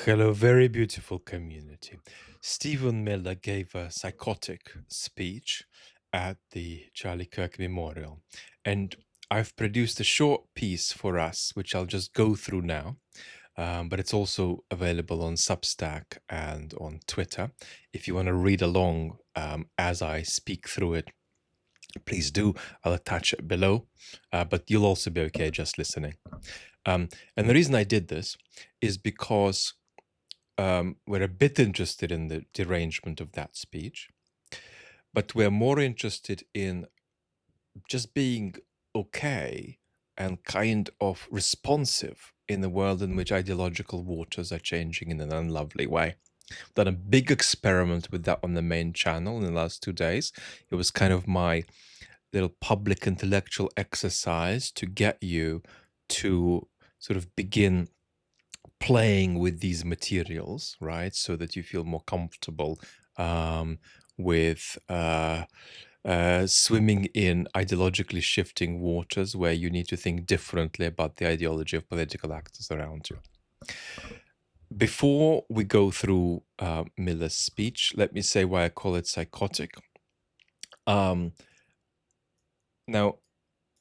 Hello, very beautiful community. Stephen Miller gave a psychotic speech at the Charlie Kirk Memorial, and I've produced a short piece for us, which I'll just go through now. But it's also available on Substack and on Twitter. If you want to read along as I speak through it, please do. I'll attach it below, but you'll also be okay just listening. And the reason I did this is because we're a bit interested in the derangement of that speech, but we're more interested in just being okay and kind of responsive in a world in which ideological waters are changing in an unlovely way. Done a big experiment with that on the main channel in the last 2 days. It was kind of my little public intellectual exercise to get you to sort of begin playing with these materials, right? So that you feel more comfortable with swimming in ideologically shifting waters where you need to think differently about the ideology of political actors around you. Before we go through Miller's speech, let me say why I call it psychotic. Now,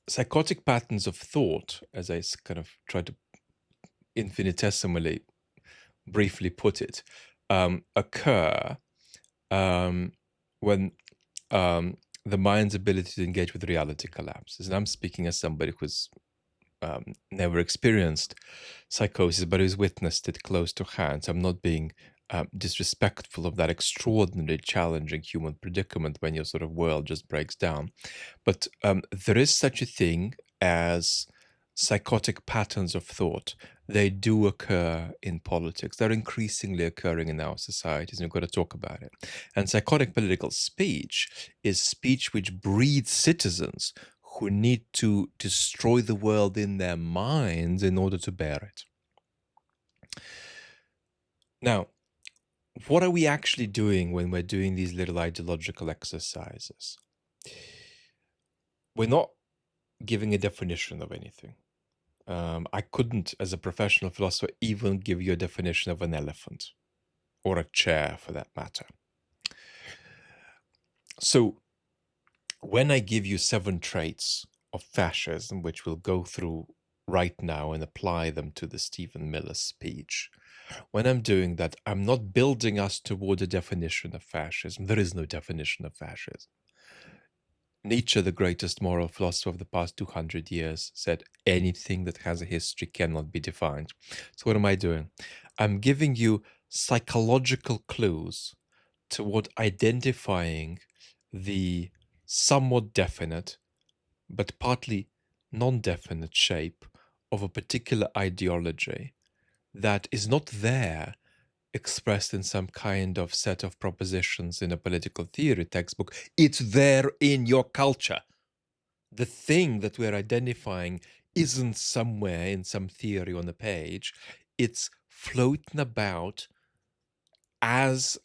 psychotic patterns of thought, as I kind of try to infinitesimally briefly put it, occur when the mind's ability to engage with reality collapses. And I'm speaking as somebody who's never experienced psychosis, but who's witnessed it close to hand. So I'm not being disrespectful of that extraordinarily challenging human predicament when your sort of world just breaks down. But there is such a thing as psychotic patterns of thought. They do occur in politics. They're increasingly occurring in our societies, and we've got to talk about it. And psychotic political speech is speech which breeds citizens who need to destroy the world in their minds in order to bear it. Now, what are we actually doing when we're doing these little ideological exercises? We're not giving a definition of anything. I couldn't, as a professional philosopher, even give you a definition of an elephant or a chair for that matter. So when I give you 7 traits of fascism, which we'll go through right now and apply them to the Stephen Miller speech, when I'm doing that, I'm not building us toward a definition of fascism. There is no definition of fascism. Nietzsche, the greatest moral philosopher of the past 200 years, said anything that has a history cannot be defined. So what am I doing? I'm giving you psychological clues toward identifying the somewhat definite, but partly non-definite shape of a particular ideology that is not there expressed in some kind of set of propositions in a political theory textbook. It's there in your culture. The thing that we're identifying isn't somewhere in some theory on a page. It's floating about as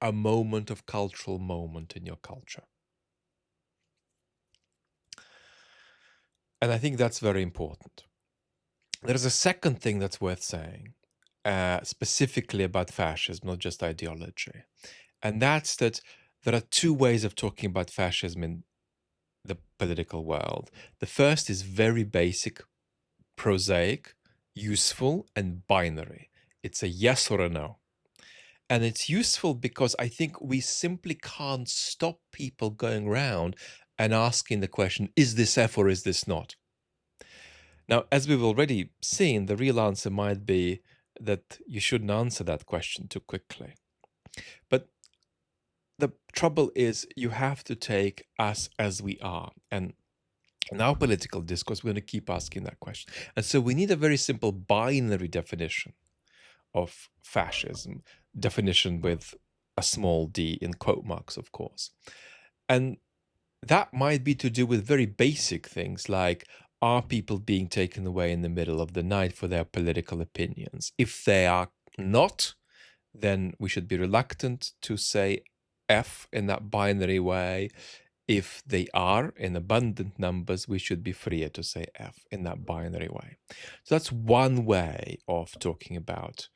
a moment of cultural moment in your culture. And I think that's very important. There's a second thing that's worth saying, specifically about fascism, not just ideology. And that's that there are 2 ways of talking about fascism in the political world. The first is very basic, prosaic, useful, and binary. It's a yes or a no. And it's useful because I think we simply can't stop people going around and asking the question, is this F or is this not? Now, as we've already seen, the real answer might be that you shouldn't answer that question too quickly. But the trouble is you have to take us as we are. And in our political discourse, we're going to keep asking that question. And so we need a very simple binary definition of fascism, definition with a small d in quote marks, of course. And that might be to do with very basic things like, are people being taken away in the middle of the night for their political opinions? If they are not, then we should be reluctant to say F in that binary way. If they are in abundant numbers, we should be freer to say F in that binary way. So that's one way of talking about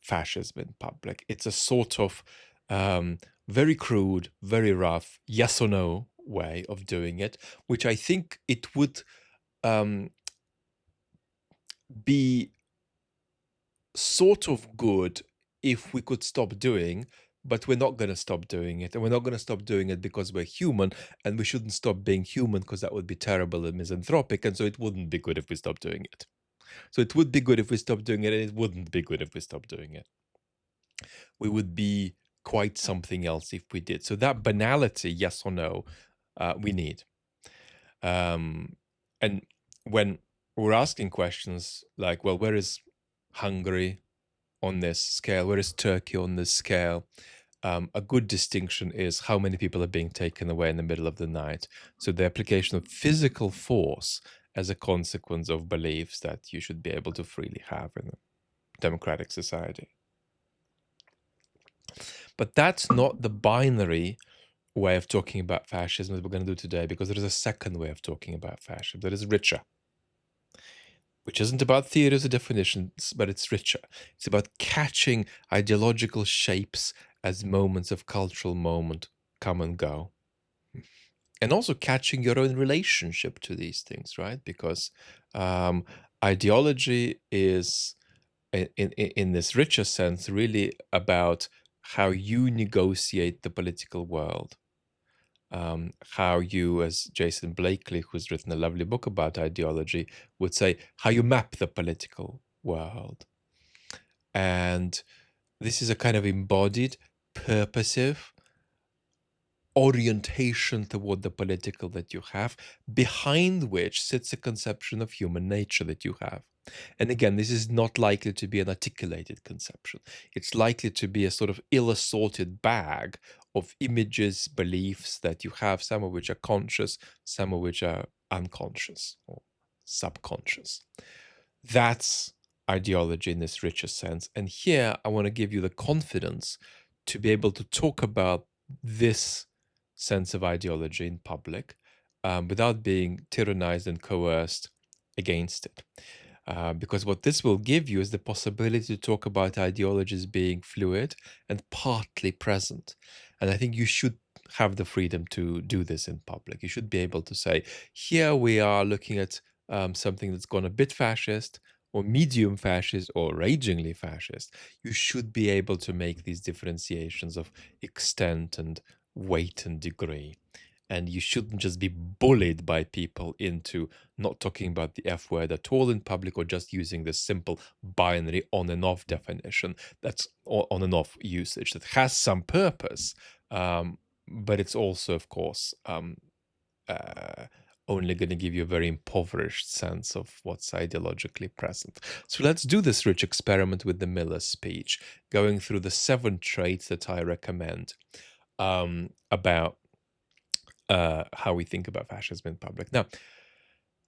fascism in public. It's a sort of very crude, very rough, yes or no way of doing it, which I think it would be sort of good if we could stop doing, but we're not going to stop doing it. And we're not going to stop doing it because we're human, and we shouldn't stop being human because that would be terrible and misanthropic. And so it wouldn't be good if we stopped doing it. So it would be good if we stopped doing it, and it wouldn't be good if we stopped doing it. We would be quite something else if we did. So that banality, yes or no, we need. And when we're asking questions like, well, where is Hungary on this scale? Where is Turkey on this scale? A good distinction is how many people are being taken away in the middle of the night. So the application of physical force as a consequence of beliefs that you should be able to freely have in a democratic society. But that's not the binary way of talking about fascism that we're going to do today, because there is a second way of talking about fascism that is richer, which isn't about theories or definitions, but it's richer. It's about catching ideological shapes as moments of cultural moment come and go. And also catching your own relationship to these things, right? Because ideology is, in this richer sense, really about how you negotiate the political world. How you, as Jason Blakely, who's written a lovely book about ideology, would say, how you map the political world. And this is a kind of embodied, purposive orientation toward the political that you have, behind which sits a conception of human nature that you have. And again, this is not likely to be an articulated conception. It's likely to be a sort of ill-assorted bag of images, beliefs that you have, some of which are conscious, some of which are unconscious or subconscious. That's ideology in this richer sense. And here I want to give you the confidence to be able to talk about this sense of ideology in public without being tyrannized and coerced against it. Because what this will give you is the possibility to talk about ideologies being fluid and partly present. And I think you should have the freedom to do this in public. You should be able to say, here we are looking at something that's gone a bit fascist, or medium fascist, or ragingly fascist. You should be able to make these differentiations of extent and weight and degree. And you shouldn't just be bullied by people into not talking about the F word at all in public, or just using this simple binary on and off definition that's on and off usage that has some purpose, but it's also, of course, only going to give you a very impoverished sense of what's ideologically present. So let's do this rich experiment with the Miller speech, going through the 7 traits that I recommend about how we think about fascism in public. Now,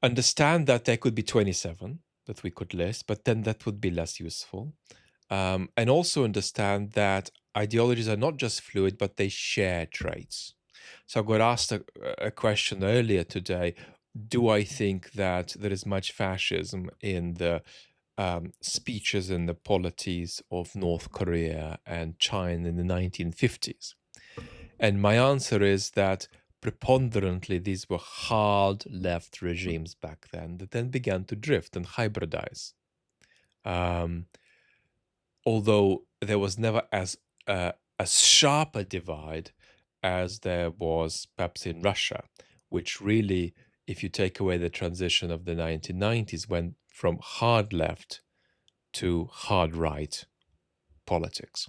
understand that there could be 27 that we could list, but then that would be less useful. And also understand that ideologies are not just fluid, but they share traits. So I got asked a question earlier today, do I think that there is much fascism in the speeches and the polities of North Korea and China in the 1950s? And my answer is that preponderantly these were hard left regimes back then that then began to drift and hybridize. Although there was never as sharp a divide as there was perhaps in Russia, which really, if you take away the transition of the 1990s, went from hard left to hard right politics.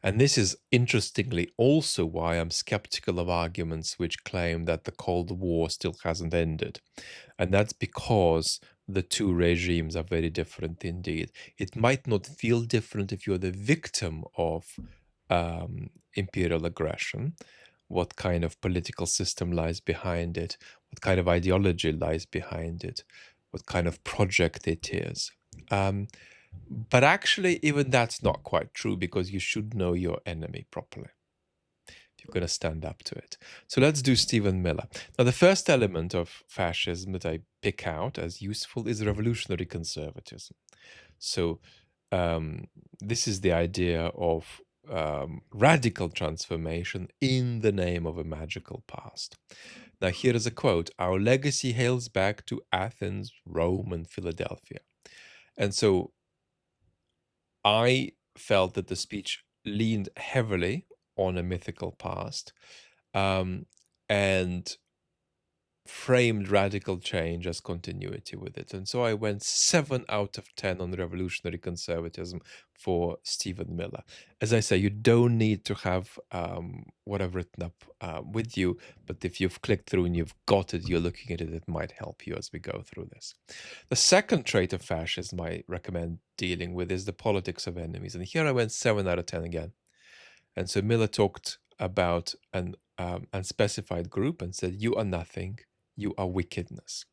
And this is interestingly also why I'm skeptical of arguments which claim that the Cold War still hasn't ended. And that's because the two regimes are very different indeed. It might not feel different if you're the victim of imperial aggression, what kind of political system lies behind it, what kind of ideology lies behind it, what kind of project it is. But actually, even that's not quite true, because you should know your enemy properly if you're going to stand up to it. So let's do Stephen Miller. Now, the first element of fascism that I pick out as useful is revolutionary conservatism. So this is the idea of radical transformation in the name of a magical past. Now, here is a quote: "Our legacy hails back to Athens, Rome, and Philadelphia." And so I felt that the speech leaned heavily on a mythical past, and framed radical change as continuity with it. And so I went 7 out of 10 on revolutionary conservatism for Stephen Miller. As I say, you don't need to have what I've written up with you, but if you've clicked through and you've got it, you're looking at it, it might help you as we go through this. The second trait of fascism I recommend dealing with is the politics of enemies. And here I went 7 out of 10 again. And so Miller talked about an unspecified group and said, "You are nothing, you are wickedness."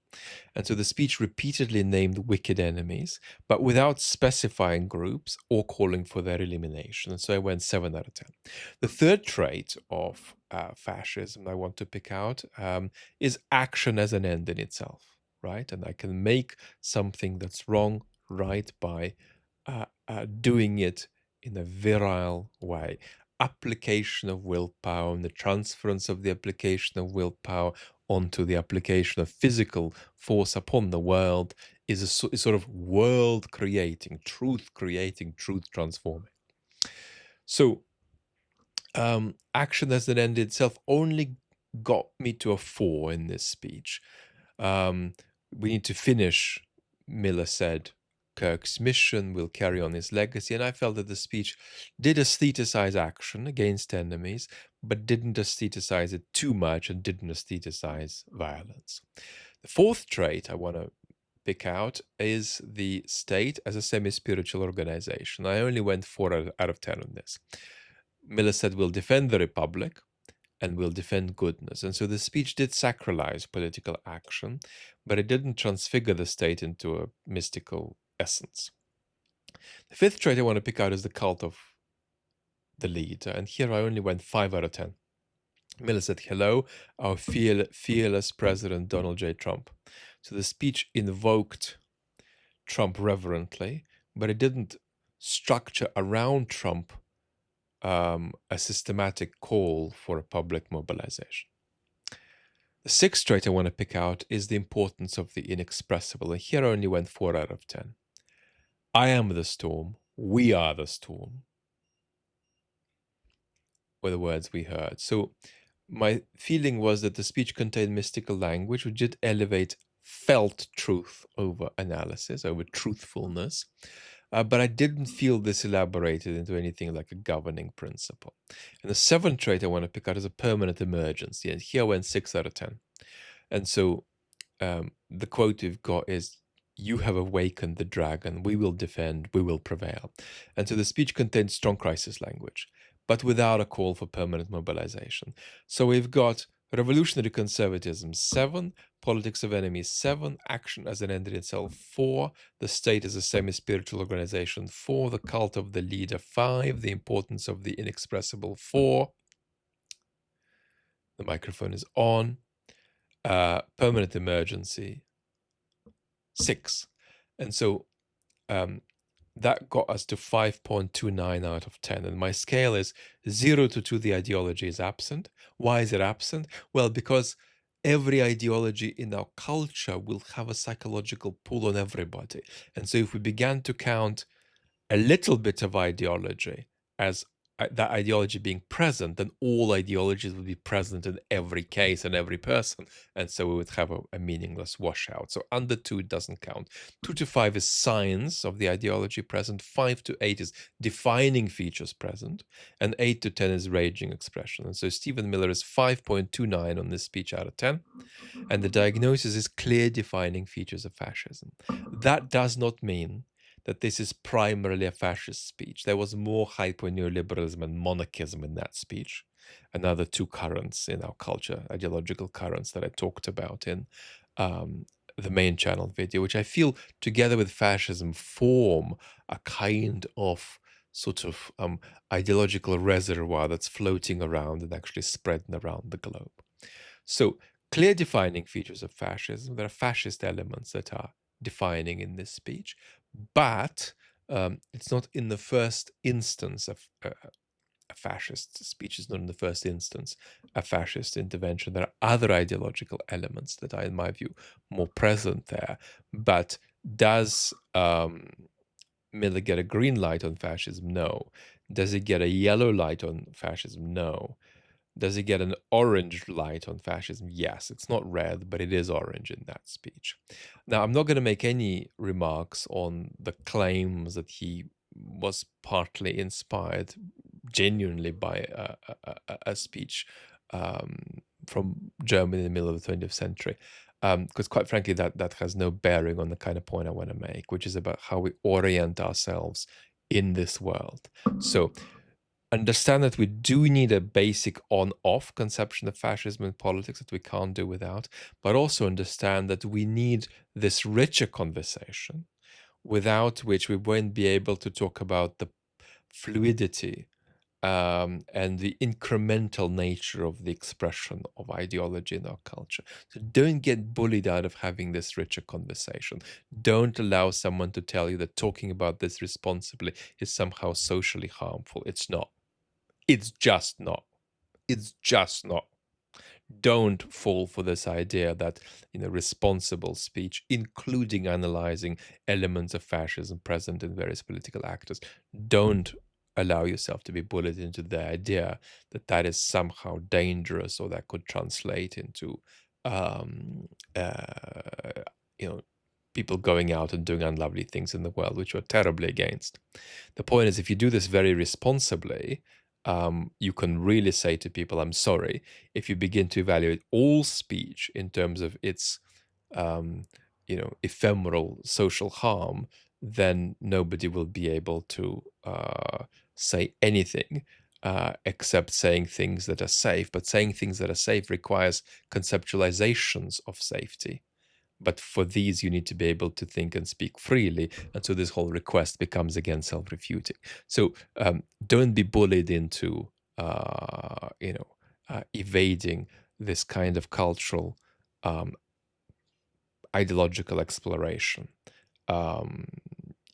And so the speech repeatedly named wicked enemies, but without specifying groups or calling for their elimination. And so I went 7 out of 10. The third trait of fascism I want to pick out is action as an end in itself, right? And I can make something that's wrong right by doing it in a virile way. Application of willpower and the transference of the application of willpower onto the application of physical force upon the world is sort of world creating, truth transforming. So action as an end itself only got me to a 4 in this speech. We need to finish, Miller said, Kirk's mission, will carry on his legacy. And I felt that the speech did aestheticize action against enemies, but didn't aestheticize it too much and didn't aestheticize violence. The fourth trait I want to pick out is the state as a semi-spiritual organization. I only went 4 out of 10 on this. Miller said, "We'll defend the republic and we'll defend goodness." And so the speech did sacralize political action, but it didn't transfigure the state into a mystical essence. The fifth trait I want to pick out is the cult of the leader. And here I only went 5 out of 10. Miller said, "Hello, our fearless President Donald J. Trump." So the speech invoked Trump reverently, but it didn't structure around Trump a systematic call for a public mobilization. The sixth trait I want to pick out is the importance of the inexpressible. And here I only went 4 out of 10. I am the storm. We are the storm, were the words we heard. So my feeling was that the speech contained mystical language, which did elevate felt truth over analysis, over truthfulness. But I didn't feel this elaborated into anything like a governing principle. And the seventh trait I want to pick out is a permanent emergency. And here I went 6 out of 10. And so the quote we've got is, "You have awakened the dragon. We will defend. We will prevail." And so the speech contains strong crisis language, but without a call for permanent mobilization. So we've got revolutionary conservatism 7, politics of enemies 7, action as an end in itself 4, the state as a semi-spiritual organization 4, the cult of the leader 5, the importance of the inexpressible 4. The microphone is on. Permanent emergency 6. And so that got us to 5.29 out of 10. And my scale is 0 to 2, the ideology is absent. Why is it absent? Well, because every ideology in our culture will have a psychological pull on everybody. And so if we began to count a little bit of ideology as that ideology being present, then all ideologies would be present in every case and every person. And so we would have a meaningless washout. So under 2, it doesn't count. 2 to 5 is signs of the ideology present. 5 to 8 is defining features present. And 8 to 10 is raging expression. And so Stephen Miller is 5.29 on this speech out of 10. And the diagnosis is clear defining features of fascism. That does not mean that this is primarily a fascist speech. There was more hyper-neoliberalism and monarchism in that speech. Another 2 currents in our culture, ideological currents that I talked about in the main channel video, which I feel together with fascism form a kind of sort of ideological reservoir that's floating around and actually spreading around the globe. So clear defining features of fascism. There are fascist elements that are defining in this speech, but it's not in the first instance of a fascist speech is not in the first instance a fascist intervention. There are other ideological elements that are, in my view, more present there. But does Miller get a green light on fascism? No. Does he get a yellow light on fascism? No. Does he get an orange light on fascism? Yes. It's not red, but it is orange in that speech. Now, I'm not going to make any remarks on the claims that he was partly inspired genuinely by a speech from Germany in the middle of the 20th century. Because quite frankly, that has no bearing on the kind of point I want to make, which is about how we orient ourselves in this world. So understand that we do need a basic on-off conception of fascism in politics that we can't do without, but also understand that we need this richer conversation, without which we won't be able to talk about the fluidity and the incremental nature of the expression of ideology in our culture. So don't get bullied out of having this richer conversation. Don't allow someone to tell you that talking about this responsibly is somehow socially harmful. It's not. It's just not. It's just not. Don't fall for this idea that responsible speech, including analyzing elements of fascism present in various political actors, don't allow yourself to be bullied into the idea that that is somehow dangerous or that could translate into people going out and doing unlovely things in the world, which we're terribly against. The point is, if you do this very responsibly, you can really say to people, I'm sorry. If you begin to evaluate all speech in terms of its ephemeral social harm, then nobody will be able to say anything except saying things that are safe. But saying things that are safe requires conceptualizations of safety. But for these, you need to be able to think and speak freely. And so this whole request becomes, again, self-refuting. So don't be bullied into, evading this kind of cultural, ideological exploration.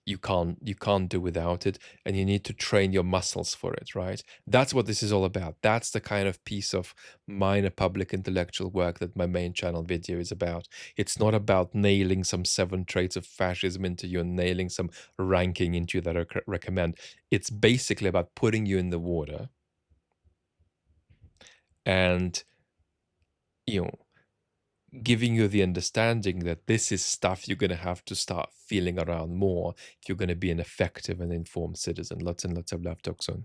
You can't do without it, and you need to train your muscles for it, right? That's what this is all about. That's the kind of piece of minor public intellectual work that my main channel video is about. It's not about nailing some 7 traits of fascism into you and nailing some ranking into you that I recommend. It's basically about putting you in the water and giving you the understanding that this is stuff you're going to have to start feeling around more if you're going to be an effective and informed citizen. Lots and lots of love, talk soon.